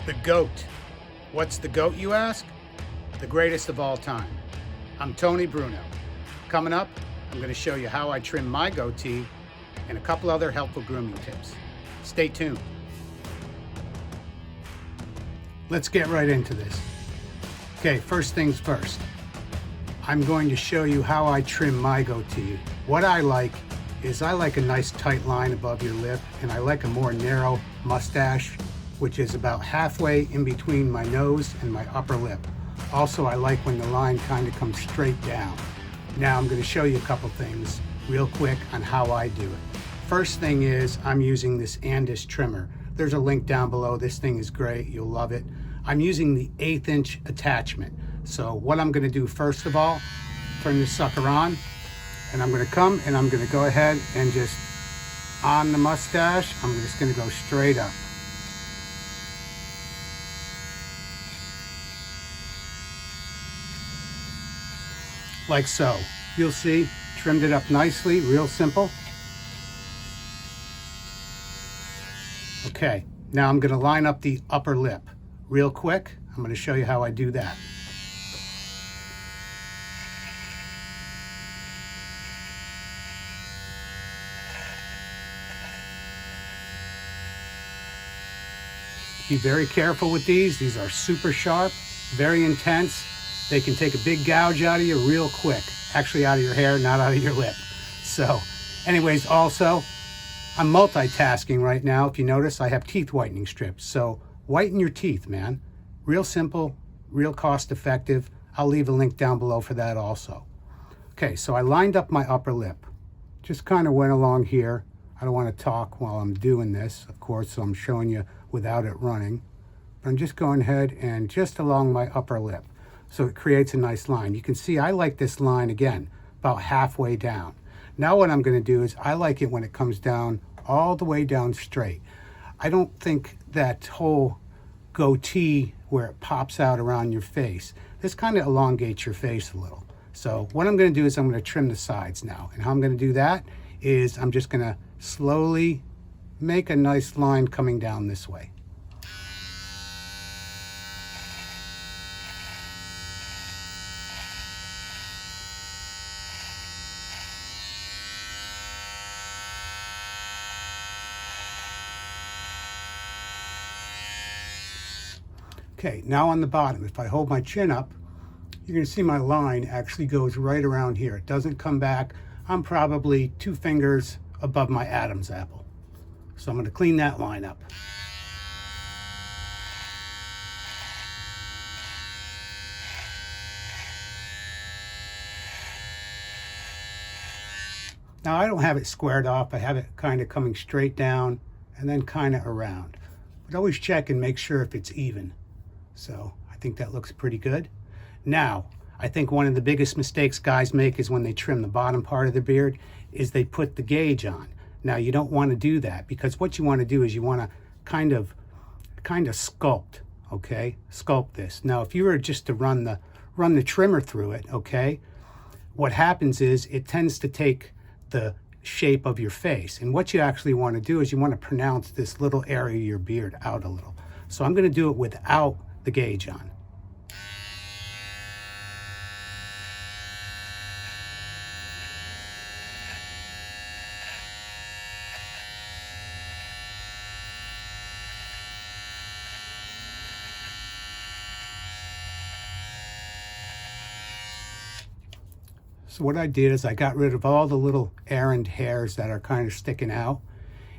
The goat. What's the goat, you ask? The greatest of all time. I'm Tony Bruno. Coming up, I'm going to show you how I trim my goatee and a couple other helpful grooming tips. Stay tuned. Let's get right into this. Okay, first things first. I'm going to show you how I trim my goatee. What I like is I like a nice tight line above your lip, and I like a more narrow mustache, which is about halfway in between my nose and my upper lip. Also, I like when the line kind of comes straight down. Now I'm going to show you a couple things real quick on how I do it. First thing is I'm using this andTrimmer. There's a link down below. This thing is great. You'll love it. I'm using the 1/8 inch attachment. So what I'm going to do first of all, turn this sucker on, and I'm going to come and I'm going to go ahead and just on the mustache, I'm just going to go straight up. Like so. You'll see, trimmed it up nicely, real simple. Okay, now I'm going to line up the upper lip real quick. I'm going to show you how I do that. Be very careful with these. These are super sharp, very intense. They can take a big gouge out of you real quick. Actually out of your hair, not out of your lip. So anyways, also, I'm multitasking right now. If you notice, I have teeth whitening strips. So whiten your teeth, man. Real simple, real cost effective. I'll leave a link down below for that also. Okay, so I lined up my upper lip. Just kind of went along here. I don't want to talk while I'm doing this, of course, so I'm showing you without it running. But I'm just going ahead and just along my upper lip. So it creates a nice line. You can see I like this line again, about halfway down. Now what I'm going to do is I like it when it comes down all the way down straight. I don't think that whole goatee where it pops out around your face, this kind of elongates your face a little. So what I'm going to do is I'm going to trim the sides now. And how I'm going to do that is I'm just going to slowly make a nice line coming down this way. Okay, now on the bottom, if I hold my chin up, you're going to see my line actually goes right around here. It doesn't come back. I'm probably 2 fingers above my Adam's apple. So I'm going to clean that line up. Now I don't have it squared off. I have it kind of coming straight down and then kind of around. But always check and make sure if it's even. So I think that looks pretty good. Now, I think one of the biggest mistakes guys make is when they trim the bottom part of the beard is they put the gauge on. Now you don't want to do that, because what you want to do is you want to kind of sculpt, okay? Sculpt this. Now if you were just to run the trimmer through it, okay, what happens is it tends to take the shape of your face. And what you actually want to do is you want to pronounce this little area of your beard out a little. So I'm going to do it without the gauge on. So what I did is I got rid of all the little errand hairs that are kind of sticking out.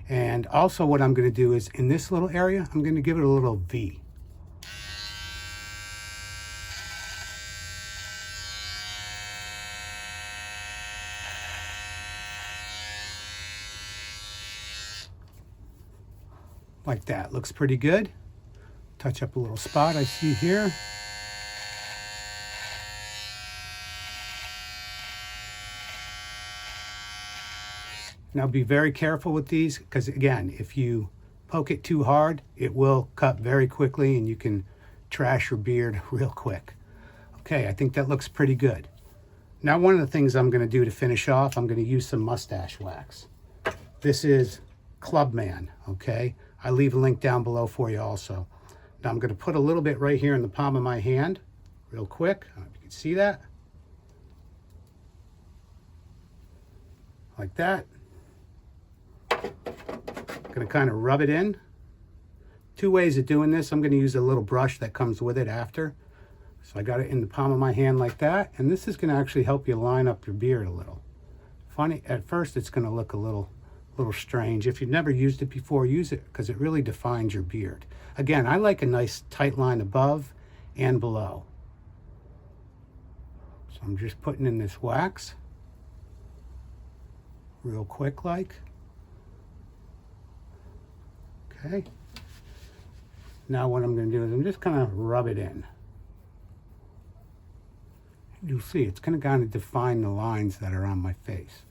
And also what I'm going to do is in this little area, I'm going to give it a little V. Like that. Looks pretty good. Touch up a little spot I see here. Now be very careful with these, because again, if you poke it too hard, it will cut very quickly and you can trash your beard real quick. Okay, I think that looks pretty good. Now one of the things I'm going to do to finish off, I'm going to use some mustache wax. This is Clubman, okay? I leave a link down below for you also. Now I'm going to put a little bit right here in the palm of my hand, real quick. I don't know if you can see that. Like that. Going to kind of rub it in. Two ways of doing this. I'm going to use a little brush that comes with it after. So I got it in the palm of my hand like that. And this is going to actually help you line up your beard a little. Funny, at first it's going to look a little strange. If you've never used it before, use it because it really defines your beard. Again, I like a nice tight line above and below. So I'm just putting in this wax real quick like. Okay. Now what I'm going to do is I'm just going to rub it in. You'll see it's going to kind of define the lines that are on my face.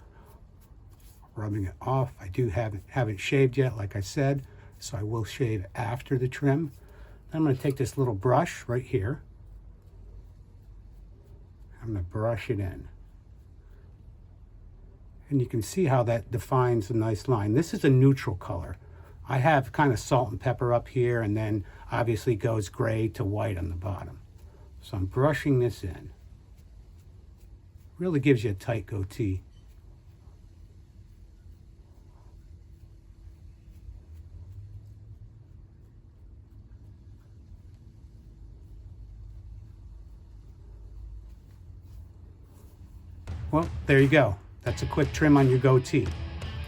Rubbing it off. I do haven't shaved yet, like I said, so I will shave after the trim. I'm going to take this little brush right here. I'm going to brush it in. And you can see how that defines a nice line. This is a neutral color. I have kind of salt and pepper up here, and then obviously goes gray to white on the bottom. So I'm brushing this in. Really gives you a tight goatee. Well, there you go. That's a quick trim on your goatee.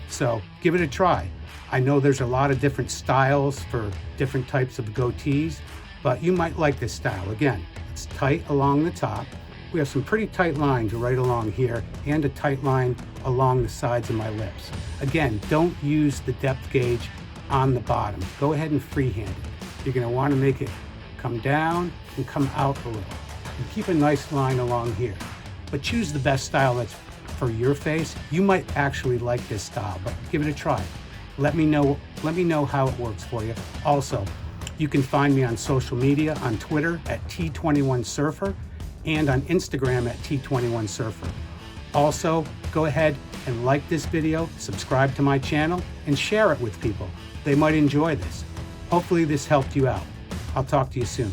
So give it a try. I know there's a lot of different styles for different types of goatees, but you might like this style. Again, it's tight along the top. We have some pretty tight lines right along here and a tight line along the sides of my lips. Again, don't use the depth gauge on the bottom. Go ahead and freehand it. You're going to want to make it come down and come out a little. And keep a nice line along here. But choose the best style that's for your face. You might actually like this style, but give it a try. Let me know how it works for you. Also, you can find me on social media, on Twitter at T21Surfer and on Instagram at T21Surfer. Also, go ahead and like this video, subscribe to my channel, and share it with people. They might enjoy this. Hopefully this helped you out. I'll talk to you soon.